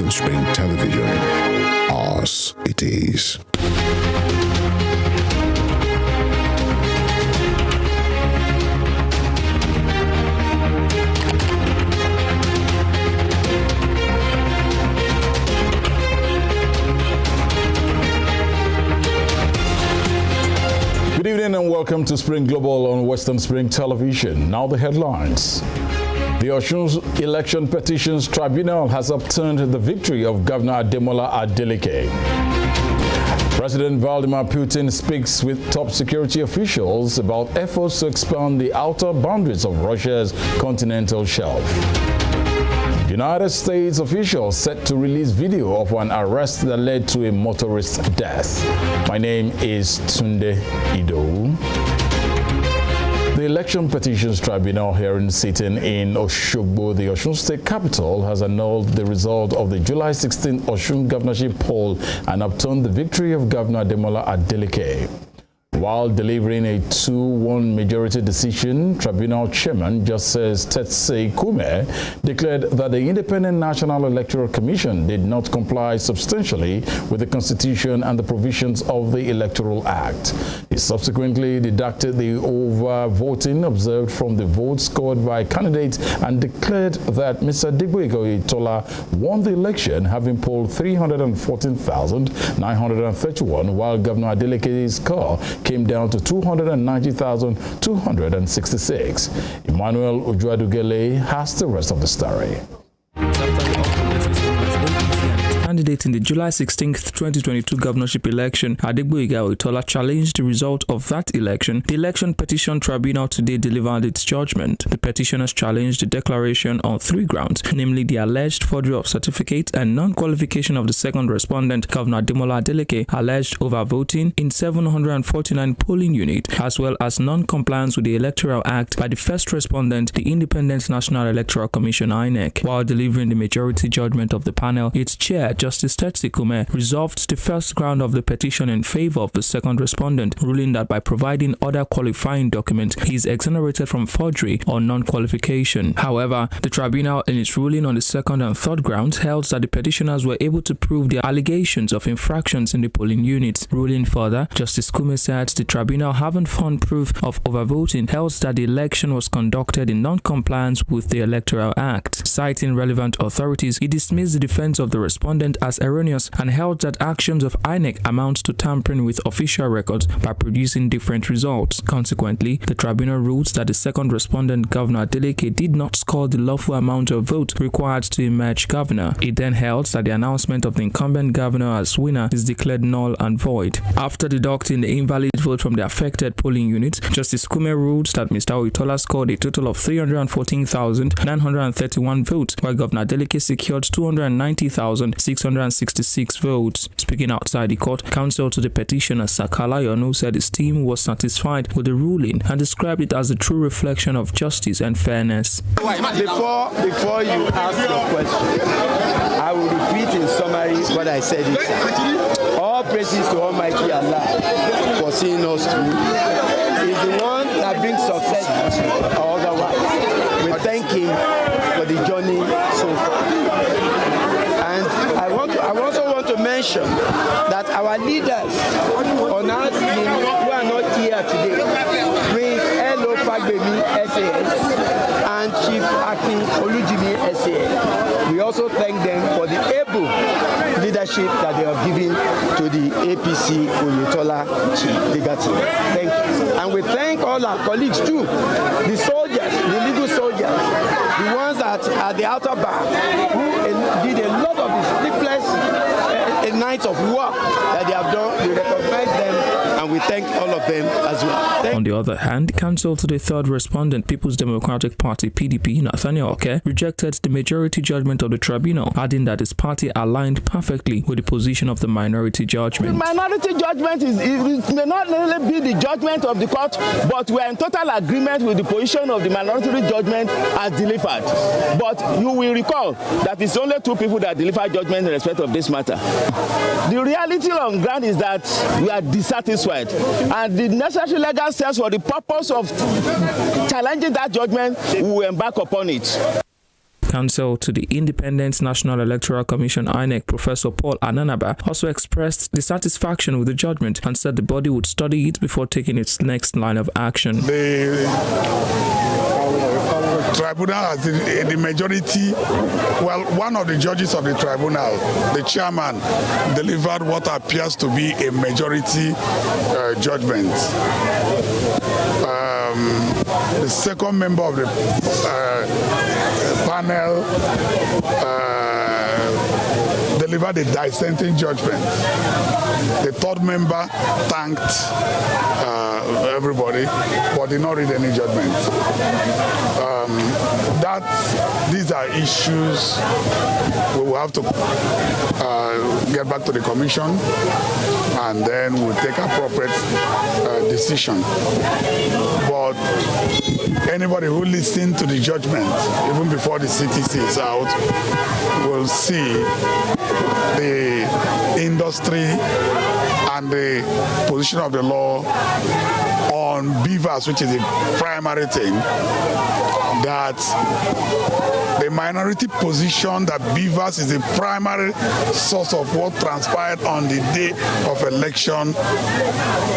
Western Spring Television. Ours it is. Good evening and welcome to Spring Global on Western Spring Television. Now the headlines. The Osun Election Petitions Tribunal has upturned the victory of Governor Ademola Adeleke. President Vladimir Putin speaks with top security officials about efforts to expand the outer boundaries of Russia's continental shelf. United States officials set to release video of an arrest that led to a motorist's death. My name is Tunde Ido. The Election Petitions Tribunal hearing sitting in Osogbo, the Osun State capital, has annulled the result of the July 16th Osun governorship poll and upturned the victory of Governor Ademola Adeleke. While delivering a 2-1 majority decision, Tribunal Chairman Justice Tetsey Kume declared that the Independent National Electoral Commission did not comply substantially with the Constitution and the provisions of the Electoral Act. He subsequently deducted the overvoting observed from the votes scored by candidates and declared that Mr. Adigboyega Oyetola won the election, having polled 314,931, while Governor Adeleke's score came down to 290,266. Emmanuel Ojuadugele has the rest of the story. Candidate in the July 16, 2022 governorship election, Adigboyega Oyetola challenged the result of that election. The Election Petition Tribunal today delivered its judgment. The petitioners challenged the declaration on 3 grounds, namely the alleged forgery of certificates and non-qualification of the second respondent, Governor Ademola Adeleke, alleged overvoting in 749 polling units, as well as non-compliance with the Electoral Act by the first respondent, the Independent National Electoral Commission (INEC). While delivering the majority judgment of the panel, its chair, Justice Tetsey Kume, resolved the first ground of the petition in favor of the second respondent, ruling that by providing other qualifying documents, he is exonerated from forgery or non-qualification. However, the tribunal, in its ruling on the second and third grounds, held that the petitioners were able to prove their allegations of infractions in the polling units. Ruling further, Justice Kume said the tribunal, having found proof of overvoting, held that the election was conducted in non-compliance with the Electoral Act. Citing relevant authorities, he dismissed the defense of the respondent as erroneous and held that actions of INEC amount to tampering with official records by producing different results. Consequently, the tribunal ruled that the second respondent, Governor Adeleke, did not score the lawful amount of vote required to emerge governor. It then held that the announcement of the incumbent governor as winner is declared null and void. After deducting the invalid vote from the affected polling units, Justice Kume ruled that Mr. Oyetola scored a total of 314,931 votes, while Governor Adeleke secured 290,666 votes. Speaking outside the court, counsel to the petitioner Sakala Yonu said his team was satisfied with the ruling and described it as a true reflection of justice and fairness. Before you ask your question, I will repeat in summary what I said inside. All praises to Almighty Allah for seeing us through. He's the one that brings success or otherwise. We thank him for the journey so far. And I also want to mention that our leaders on our team who are not here today, Prince Elo Fagbemi SAS and Chief Akin Olujimi SAS, we also thank them for the able leadership that they have given to the APC Oyetola legacy. Thank you. And we thank all our colleagues too, the soldiers, the legal soldiers, the ones that are the outer bar, who did a lot of the sleepless nights of work that they have done. We recognize them and we thank all of them as well. On the other hand, counsel to the third respondent, People's Democratic Party (PDP), Nathaniel Oke, rejected the majority judgment of the tribunal, adding that his party aligned perfectly with the position of the minority judgment. The minority judgment it may not really be the judgment of the court, but we are in total agreement with the position of the minority judgment as delivered. But you will recall that it's only 2 people that deliver judgment in respect of this matter. The reality on ground is that we are dissatisfied, and the necessary legal steps for the purpose of challenging that judgment, we will embark upon it. counsel to the Independent National Electoral Commission (INEC), Professor Paul Ananaba, also expressed dissatisfaction with the judgment and said the body would study it before taking its next line of action. The tribunal has the majority. Well, one of the judges of the tribunal, the chairman, delivered what appears to be a majority judgment. The second member of the panel delivered a dissenting judgment. The third member thanked everybody, but did not read any judgment. These are issues we will have to get back to the commission, and then we'll take appropriate decision. But anybody who listened to the judgment, even before the CTC is out, will see the industry and the position of the law on BVAS, which is the primary thing, that the minority position that BVAS is the primary source of what transpired on the day of election,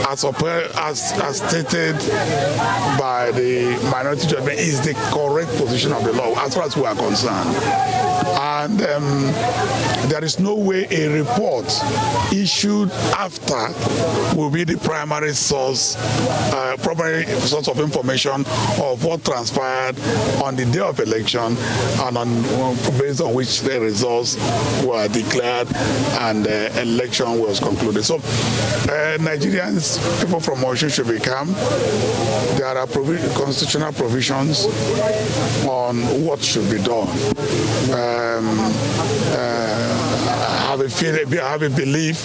as stated by the minority judgment, is the correct position of the law as far as we are concerned. And there is no way a report issued after will be the primary source of information of what transpired on the day of election and based on which the results were declared and the election was concluded. So Nigerians, people from Osun, should be calm. There are constitutional provisions on what should be done. I have a belief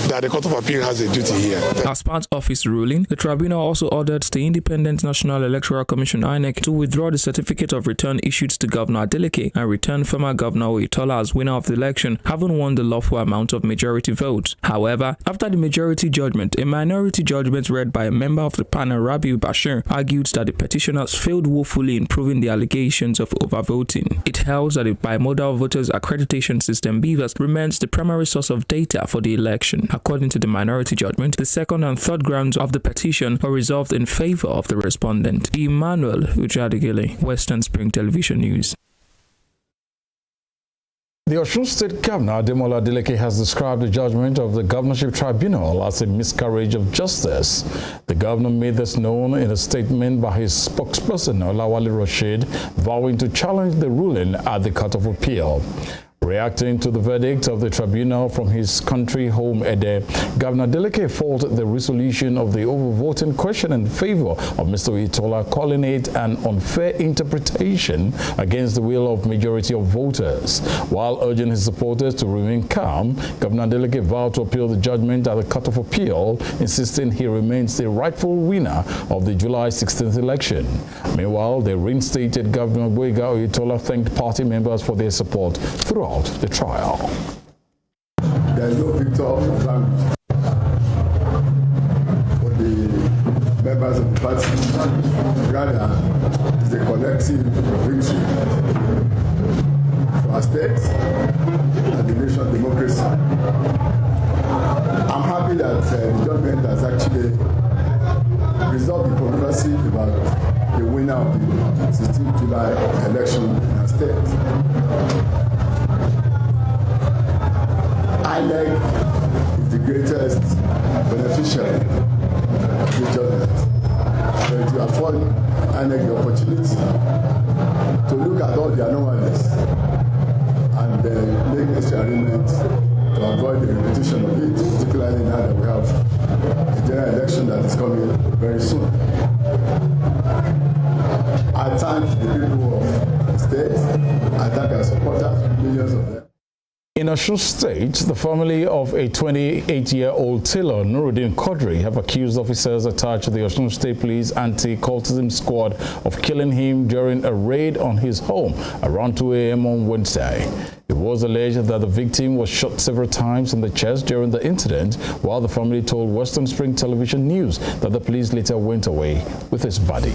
that the Court of Appeal has a duty here. As part of his ruling, the tribunal also ordered the Independent National Electoral Commission (INEC) to withdraw the certificate of return issued to Governor Adeleke and return former Governor Oyetola as winner of the election, having won the lawful amount of majority votes. However, after the majority judgment, a minority judgment read by a member of the panel, Rabiu Bashir, argued that the petitioners failed woefully in proving the allegations of overvoting. It held that the Bimodal Voters Accreditation System (BVAS) remains the primary source of data for the election. According to the minority judgment, the second and third grounds of the petition were resolved in favor of the respondent. Emmanuel Ujadigele, Western Spring Television News. The Osun State Governor, Ademola Adeleke, has described the judgment of the Governorship Tribunal as a miscarriage of justice. The governor made this known in a statement by his spokesperson, Olawale Rashid, vowing to challenge the ruling at the Court of Appeal. Reacting to the verdict of the tribunal from his country home, Ede, Governor Adeleke faulted the resolution of the overvoting question in favor of Mr. Oyetola, calling it an unfair interpretation against the will of majority of voters. While urging his supporters to remain calm, Governor Adeleke vowed to appeal the judgment at the Court of Appeal, insisting he remains the rightful winner of the July 16th election. Meanwhile, the reinstated Governor Gboyega Oyetola thanked party members for their support throughout the trial. There is no victor of language for the members of the party. Rather, it's a collective victory for our state and the nation democracy. I'm happy that the government has actually resolved the controversy about the winner of the 16th July election in our state. INEC is the greatest beneficiary of the judgment. And to afford INEC the opportunity to look at all the anomalies and make necessary arrangements to avoid the repetition of it, particularly now that we have a general election that is coming very soon. I thank the people of the state, I thank our supporters, millions of them. In Osun State, the family of a 28-year-old tailor, Nuruddin Quadri, have accused officers attached to the Osun State Police Anti-Cultism Squad of killing him during a raid on his home around 2 a.m. on Wednesday. It was alleged that the victim was shot several times in the chest during the incident, while the family told Western Spring Television News that the police later went away with his body.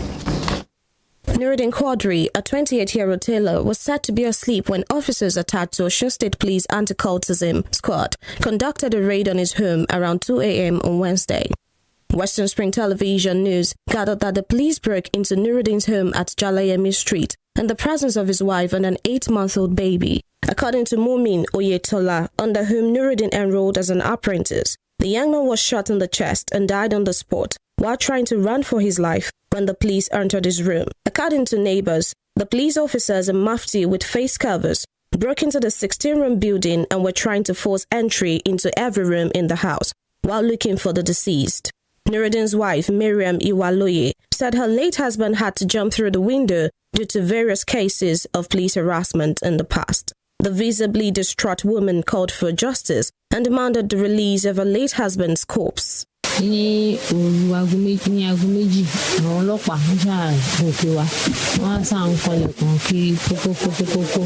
Nuruddin Quadri, a 28-year-old tailor, was said to be asleep when officers attached to Osun State Police Anti-Cultism Squad conducted a raid on his home around 2 a.m. on Wednesday. Western Spring Television News gathered that the police broke into Nuruddin's home at Jalayemi Street in the presence of his wife and an 8-month-old baby. According to Mumin Oyetola, under whom Nuruddin enrolled as an apprentice, the young man was shot in the chest and died on the spot while trying to run for his life when the police entered his room. According to neighbors, the police officers in mufti with face covers broke into the 16-room building and were trying to force entry into every room in the house while looking for the deceased. Nuruddin's wife, Miriam Iwaloye, said her late husband had to jump through the window due to various cases of police harassment in the past. The visibly distraught woman called for justice and demanded the release of her late husband's corpse. Ní aago méjì àwọn ọlọ́pàá ń ṣàgòkè wa wọ́n á sá ń kọlẹ̀kùn kiri kókókókókó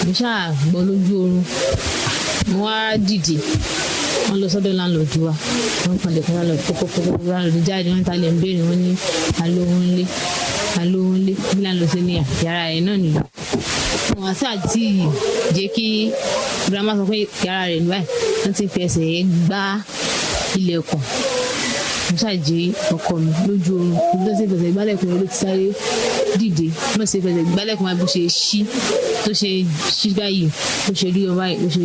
mo ṣáà gbọ́ lójú oorun mo wá dìde wọ́n lọ sọ́dọ̀ láńlọ́ọ̀dù wa wọ́n kọlẹ̀kùn láńlọ́ọ̀dù láńlọ́ọ̀dù jáde wọ́n talẹ̀ ń béèrè wọ́n ní alóhùnlé bí láńlọ́ọ̀dù ní yàrá rẹ̀ náà nìyí wọ́n sá tí jẹ́ kí girama sọ pé yàrá rẹ̀ ní báyìí wọ́n ti fi ẹsẹ̀ gbá ilẹ̀kùn mo ṣàjẹ́ ọkọ mi lójú oorun mo lọ sí ìfẹsẹ̀ ìgbálẹ̀kùn ló ti sáré dìde mo sì fẹsẹ̀ ìgbálẹ̀kùn bó ṣe ṣí tó ṣe ṣí báyìí bó ṣe rí ọba yìí bó ṣe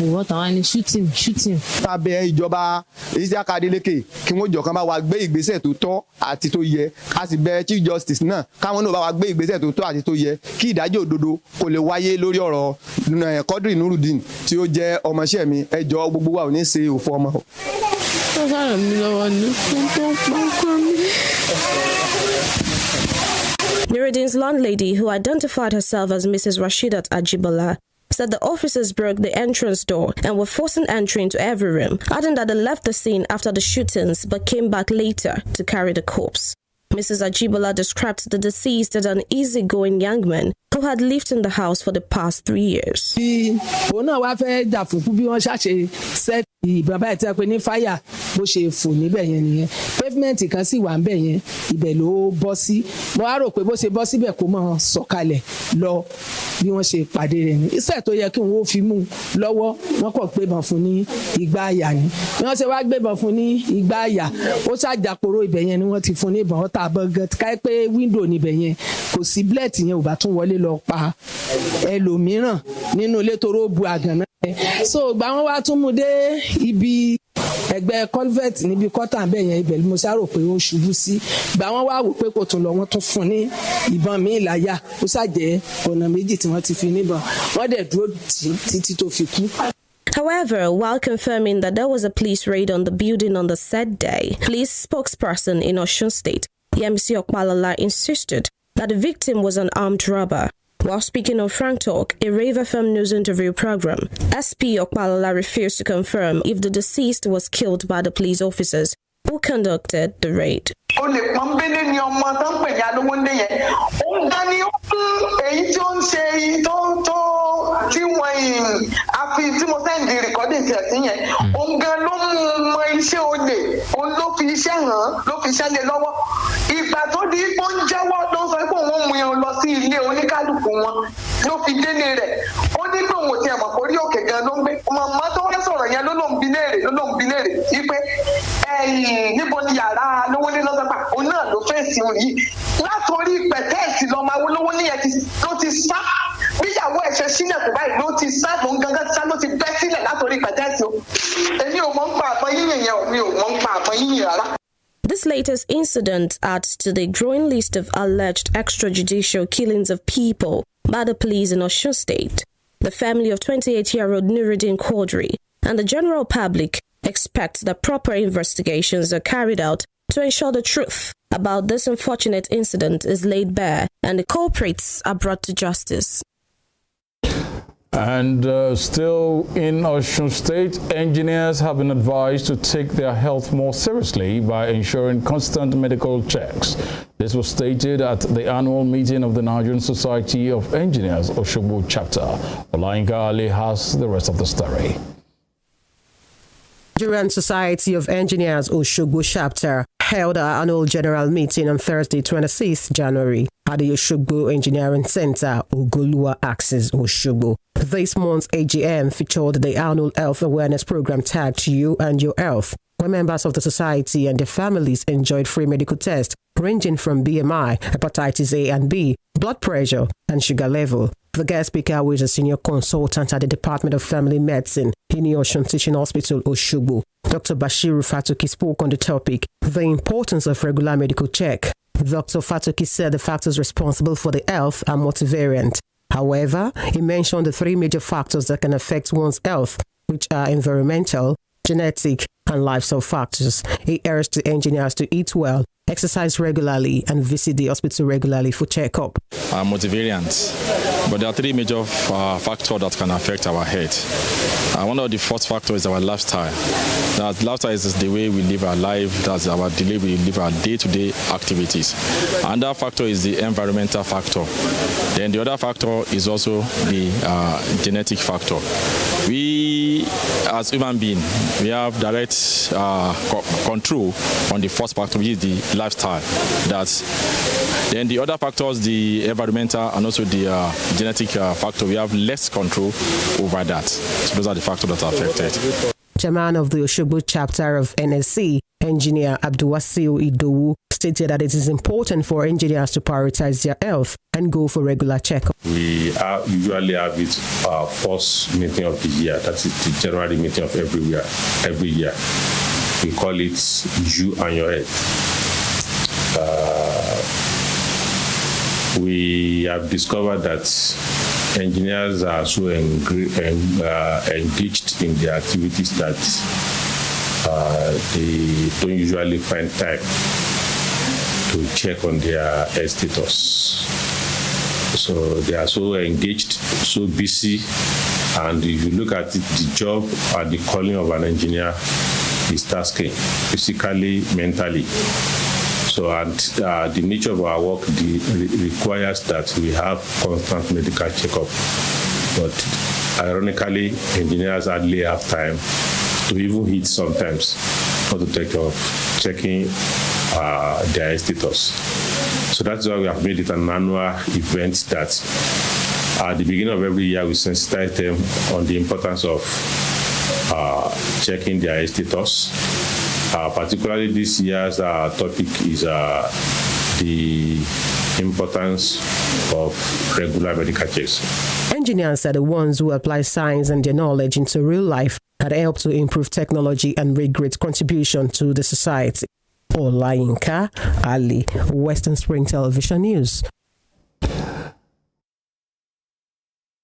òwò tàwọn ní shooting. Abẹ ìjọba Isiaka Adeleke kí wọ́n jọ kan bá wa gbé ìgbésẹ̀ tó tọ́ àti tó yẹ a sì bẹ̀ Chief Justice náà káwọn náà bá wa gbé ìgbésẹ̀ tó tọ́ àti tó yẹ kí ìdájọ́ òdodo kó lè wáyé lórí ọ̀rọ̀ Quadri Nuruddin tí ó jẹ́ ọmọọṣẹ́ mi ẹ jọ̀ọ́ gbogbo wa ò ní ṣe òfò ọmọ. Nuruddin's landlady, who identified herself as Mrs. Rashidat Ajibola, said the officers broke the entrance door and were forcing entry into every room, adding that they left the scene after the shootings but came back later to carry the corpse. Mrs. Ajibola described the deceased as an easygoing young man who had lived in the house for the past 3 years. ìbọn báyìí tí a pè ní fáyà bó ṣe fò níbẹ̀ yẹn nìyẹn pavement kan sì wà níbẹ̀ yẹn ibẹ̀ ló bọ́ sí mo á rò pé bó ṣe bọ́ síbẹ̀ kó mọ̀ sọ̀kalẹ̀ lọ bí wọ́n ṣe pàdé rẹ̀ ní iṣẹ́ tó yẹ kí wọ́n fi mú lọ́wọ́ wọ́n kàn gbébọn fún ní igbá àyà ni bí wọ́n ṣe wá gbébọn fún ní igbá àyà ó ṣàjàporó ibẹ̀ yẹn ni wọ́n ti fún ní ìbọn ọ̀tá àbọ̀gàn káyé pé window níbẹ̀ yẹn kò sí blẹ̀tì yẹn ò bá tún wọlé lọ pa ẹlòmíràn nínú ilé tó ró bu àgànná so gbà wọ́n wá tún mú dé ibi ẹgbẹ́ convert níbi kọ́tà bẹ́ẹ̀ yẹn ibẹ̀ mo ṣá rò pé ó ṣubú sí gbà wọ́n wá wò pé kò tún lọ wọ́n tún fún ní ìbọn míì láyà ó ṣàjẹ́ ọ̀nà méjì tí wọ́n ti fi níbọn wọ́n dẹ̀ dúró títí tó fi kú. However, while confirming that there was a police raid on the building on the said day, police spokesperson in Osun State, Yemisi Okpalala, insisted that the victim was an armed robber. While speaking on Frank Talk, a Rave FM news interview program, SP Okpalala refused to confirm if the deceased was killed by the police officers who conducted the raid. Tí wọ́n àfi tí mo sẹ́ndì rìkọ́dì tiẹ̀ sí yẹn òun gan ló mọ iṣẹ́ olè òun ló fi iṣẹ́ hàn ló fi iṣẹ́ lé lọ́wọ́ ìgbà tó di pé ó ń jẹ́wọ́ ló sọ pé òun mú yẹn lọ sí ilé oníkálukú wọn ló fi délé rẹ̀ ó ní pé òun ò tiẹ̀ mọ̀ orí òkè gan ló ń gbé màmá tó wá sọ̀rọ̀ yẹn ló ló ń bi léèrè wípé níbo ni yàrá lówó ní lọ́sọ̀pá òun náà ló fèsì òun yìí látòrí pẹ̀tẹ́ẹ̀sì lọ́mọ awolówó níyẹn ló ti sá bíyàwó ẹ̀ ṣe sílẹ̀ kò báyìí ló ti sá tó ń gangan sá ló ti bẹ́ sílẹ̀ látòrí pẹ̀tẹ́ẹ̀sì o èmi ò mọ̀ ń pa àpọn yíyìn yẹn mi ò mọ̀ ń pa àpọn yíyìn rárá. This latest incident adds to the growing list of alleged extrajudicial killings of people by the police in Osun State. The family of 28-year-old Nuruddin Quadri and the general public expect that proper investigations are carried out to ensure the truth about this unfortunate incident is laid bare and the culprits are brought to justice. And still in Osun State, engineers have been advised to take their health more seriously by ensuring constant medical checks. This was stated at the annual meeting of the Nigerian Society of Engineers Osogbo chapter. Olayinka Ali has the rest of the story. Nigerian Society of Engineers Osogbo chapter held our annual general meeting on Thursday, 26th January. at the Oshogbo Engineering Center, Ogolua Axis, Oshogbo. This month's AGM featured the annual health awareness program tagged You and Your Health, where members of the society and their families enjoyed free medical tests ranging from BMI, hepatitis A and B, blood pressure, and sugar level. The guest speaker was a senior consultant at the Department of Family Medicine, Osun Teaching Hospital, Oshogbo. Dr. Bashiru Fatoki spoke on the topic, the importance of regular medical check. Dr. Fatoki said the factors responsible for the health are multivariant. However, he mentioned the three major factors that can affect one's health, which are environmental, genetic, and lifestyle factors. He urged the engineers to eat well, exercise regularly, and visit the hospital regularly for checkup. Multivariant, but there are three major factors that can affect our health. One of the first factors is our lifestyle. That lifestyle is the way we live our life. That's the way we live our day-to-day activities. And that factor is the environmental factor. Then the other factor is also the genetic factor. We, as human beings, we have direct control on the first factor, which is the lifestyle. Then the other factors, the environmental and also the genetic factor, we have less control over that. So those are the factors that are affected. Chairman of the Oshogbo chapter of NSC, Engineer Abdulwasiu Idowu, stated that it is important for engineers to prioritize their health and go for regular checkup. We usually have it our first meeting of the year. That is the January meeting of every year. We call it You and Your Health. We have discovered that engineers are so engaged in their activities that they don't usually find time to check on their health status. So they are so engaged, so busy, and if you look at it, the job and the calling of an engineer is tasking, physically, mentally. So, and the nature of our work requires that we have constant medical checkup. But ironically, engineers hardly have time to even eat sometimes, not to take care of checking their status. So that's why we have made it an annual event that at the beginning of every year we sensitize them on the importance of checking their status. Particularly this year's topic is the importance of regular medical checks. Engineers are the ones who apply science and their knowledge into real life that help to improve technology and make great contribution to the society. Olayinka Ali, Western Spring Television News.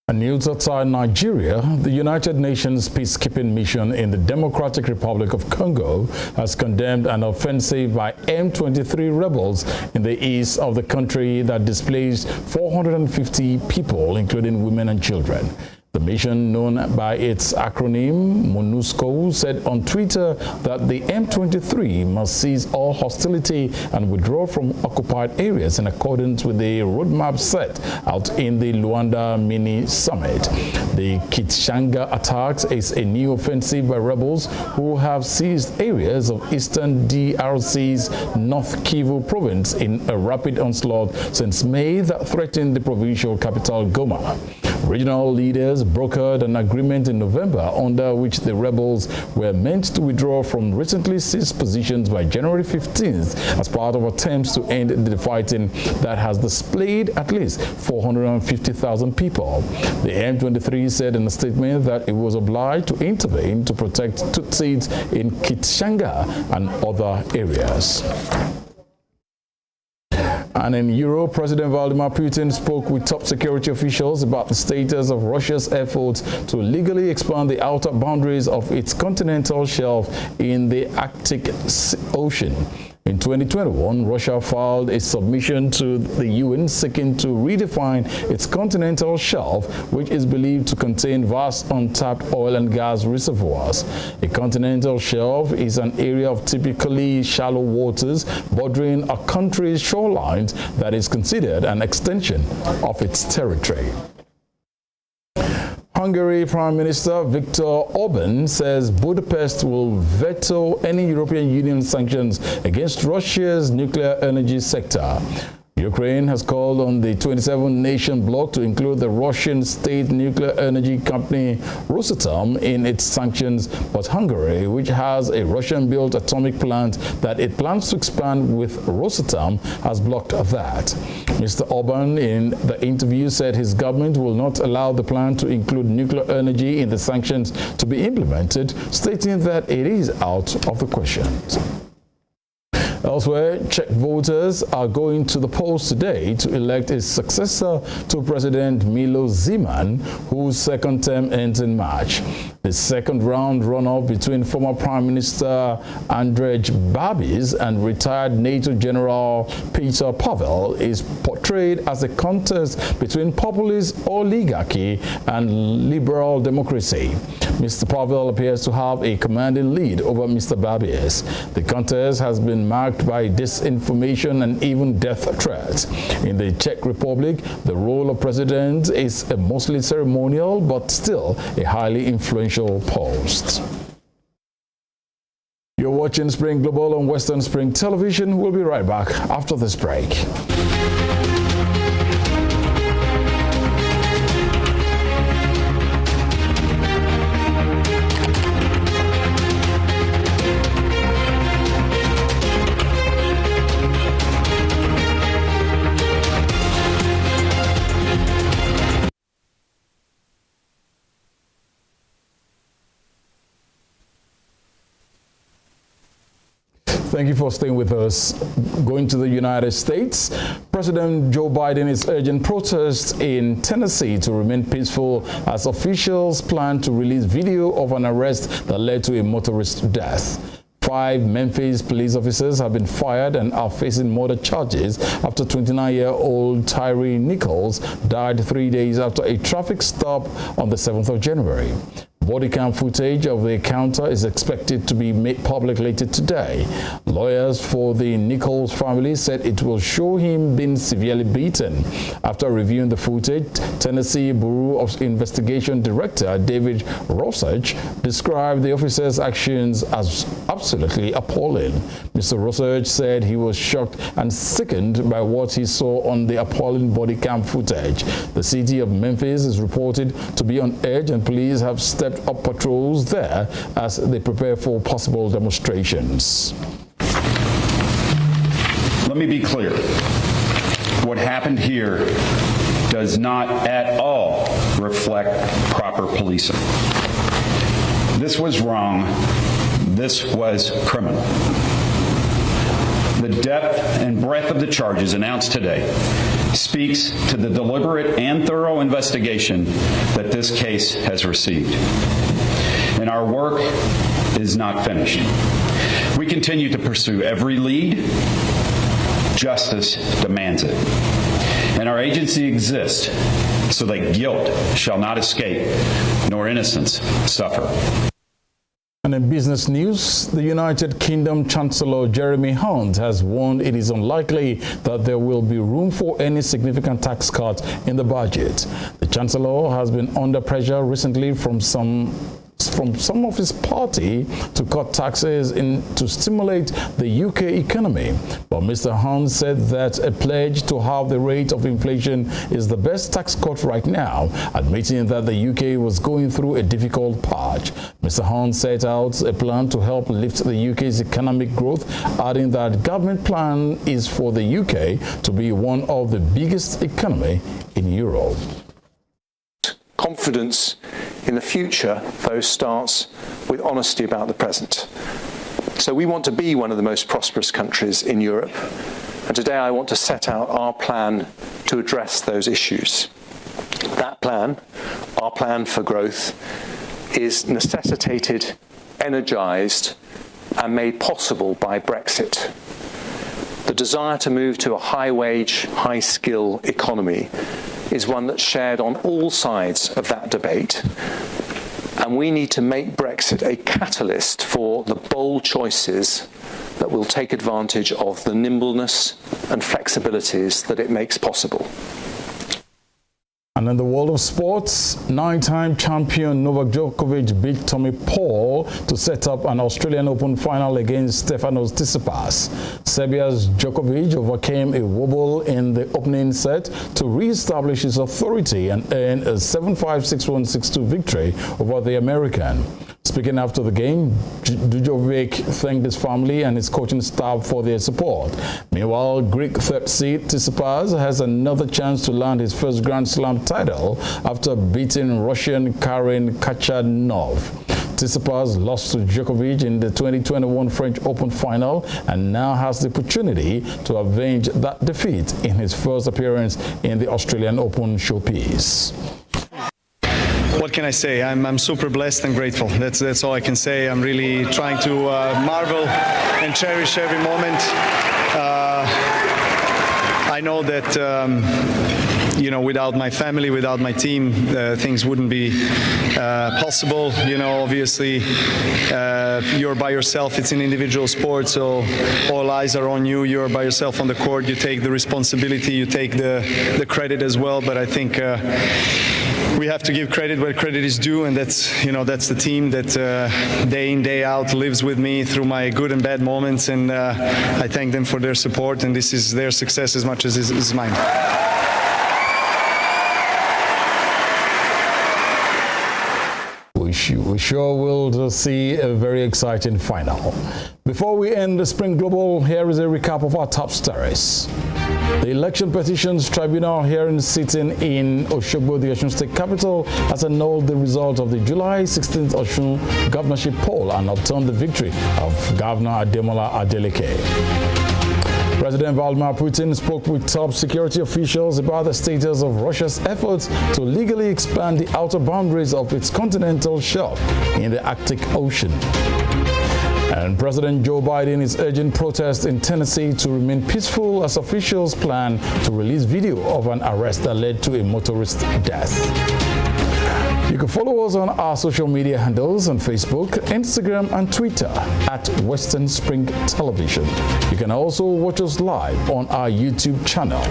And news outside Nigeria, the United Nations peacekeeping mission in the Democratic Republic of Congo has condemned an offensive by M23 rebels in the east of the country that displaced 450 people, including women and children. The mission, known by its acronym MONUSCO, said on Twitter that the M23 must cease all hostility and withdraw from occupied areas in accordance with the roadmap set out in the Luanda mini-summit. The Kitshanga attacks is a new offensive by rebels who have seized areas of eastern DRC's North Kivu province in a rapid onslaught since May that threatened the provincial capital Goma. Regional leaders brokered an agreement in November under which the rebels were meant to withdraw from recently seized positions by January 15th as part of attempts to end the fighting that has displaced at least 450,000 people. The M23 said in a statement that it was obliged to intervene to protect Tutsis in Kitshanga and other areas. And in Europe, President Vladimir Putin spoke with top security officials about the status of Russia's efforts to legally expand the outer boundaries of its continental shelf in the Arctic Ocean. In 2021, Russia filed a submission to the UN seeking to redefine its continental shelf, which is believed to contain vast untapped oil and gas reservoirs. A continental shelf is an area of typically shallow waters bordering a country's shorelines that is considered an extension of its territory. Hungary Prime Minister Viktor Orban says Budapest will veto any European Union sanctions against Russia's nuclear energy sector. Ukraine has called on the 27-nation bloc to include the Russian state nuclear energy company Rosatom in its sanctions, but Hungary, which has a Russian-built atomic plant that it plans to expand with Rosatom, has blocked that. Mr. Orban, in the interview, said his government will not allow the plan to include nuclear energy in the sanctions to be implemented, stating that it is out of the question. Elsewhere, Czech voters are going to the polls today to elect a successor to President Miloš Zeman, whose second term ends in March. The second-round runoff between former Prime Minister Andrej Babis and retired NATO General Peter Pavel is portrayed as a contest between populist oligarchy and liberal democracy. Mr. Pavel appears to have a commanding lead over Mr. Babis. The contest has been marked by disinformation and even death threats. In the Czech Republic, the role of president is a mostly ceremonial but still a highly influential post. You're watching Spring Global on Western Spring Television. We'll be right back after this break. Thank you for staying with us. Going to the United States, President Joe Biden is urging protests in Tennessee to remain peaceful as officials plan to release video of an arrest that led to a motorist death. 5 Memphis police officers have been fired and are facing murder charges after 29-year-old Tyree Nichols died 3 days after a traffic stop on the 7th of January. Body cam footage of the encounter is expected to be made public later today. Lawyers for the Nichols family said it will show him being severely beaten. After reviewing the footage, Tennessee Bureau of Investigation Director David Rosage described the officers' actions as absolutely appalling. Mr. Rosage said he was shocked and sickened by what he saw on the appalling body cam footage. The city of Memphis is reported to be on edge, and police have stepped up patrols there as they prepare for possible demonstrations. Let me be clear. What happened here does not at all reflect proper policing. This was wrong. This was criminal. The depth and breadth of the charges announced today speaks to the deliberate and thorough investigation that this case has received. And our work is not finished. We continue to pursue every lead. Justice demands it. And our agency exists so that guilt shall not escape, nor innocence suffer. And in business news, the United Kingdom Chancellor Jeremy Hunt has warned it is unlikely that there will be room for any significant tax cuts in the budget. The Chancellor has been under pressure recently from some of his party to cut taxes to stimulate the UK economy. But Mr. Hunt said that a pledge to halve the rate of inflation is the best tax cut right now, admitting that the UK was going through a difficult patch. Mr. Hunt set out a plan to help lift the UK's economic growth, adding that government plan is for the UK to be one of the biggest economy in Europe. Confidence in the future, though, starts with honesty about the present. So we want to be one of the most prosperous countries in Europe, and today I want to set out our plan to address those issues. That plan, our plan for growth, is necessitated, energised, and made possible by Brexit. The desire to move to a high-wage, high-skill economy is one that's shared on all sides of that debate. And we need to make Brexit a catalyst for the bold choices that will take advantage of the nimbleness and flexibilities that it makes possible. And in the world of sports, 9-time champion Novak Djokovic beat Tommy Paul to set up an Australian Open final against Stefanos Tsitsipas. Serbia's Djokovic overcame a wobble in the opening set to re-establish his authority and earn a 7-5, 6-1, 6-2 victory over the American. Speaking after the game, Djokovic thanked his family and his coaching staff for their support. Meanwhile, Greek third seed Tsitsipas has another chance to land his first Grand Slam title after beating Russian Karen Khachanov. Tsitsipas lost to Djokovic in the 2021 French Open final and now has the opportunity to avenge that defeat in his first appearance in the Australian Open showpiece. What can I say? I'm super blessed and grateful. That's all I can say. I'm really trying to marvel and cherish every moment. I know that without my family, without my team, things wouldn't be possible. Obviously, you're by yourself. It's an individual sport, so all eyes are on you. You're by yourself on the court. You take the responsibility. You take the credit as well. But I think we have to give credit where credit is due, and that's the team that day in, day out lives with me through my good and bad moments, and I thank them for their support, and this is their success as much as it is mine. We sure will see a very exciting final. Before we end the Spring Global, here is a recap of our top stories. The Election Petitions Tribunal hearing sitting in Oshogbo, the Osun State capital, has annulled the result of the July 16th Osun governorship poll and obtained the victory of Governor Ademola Adeleke. President Vladimir Putin spoke with top security officials about the status of Russia's efforts to legally expand the outer boundaries of its continental shelf in the Arctic Ocean. And President Joe Biden is urging protests in Tennessee to remain peaceful as officials plan to release video of an arrest that led to a motorist death. You can follow us on our social media handles on Facebook, Instagram, and Twitter at Western Spring Television. You can also watch us live on our YouTube channel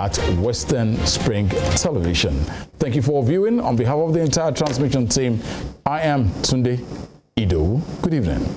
at Western Spring Television. Thank you for viewing. On behalf of the entire transmission team, I am Tunde Ido. Good evening.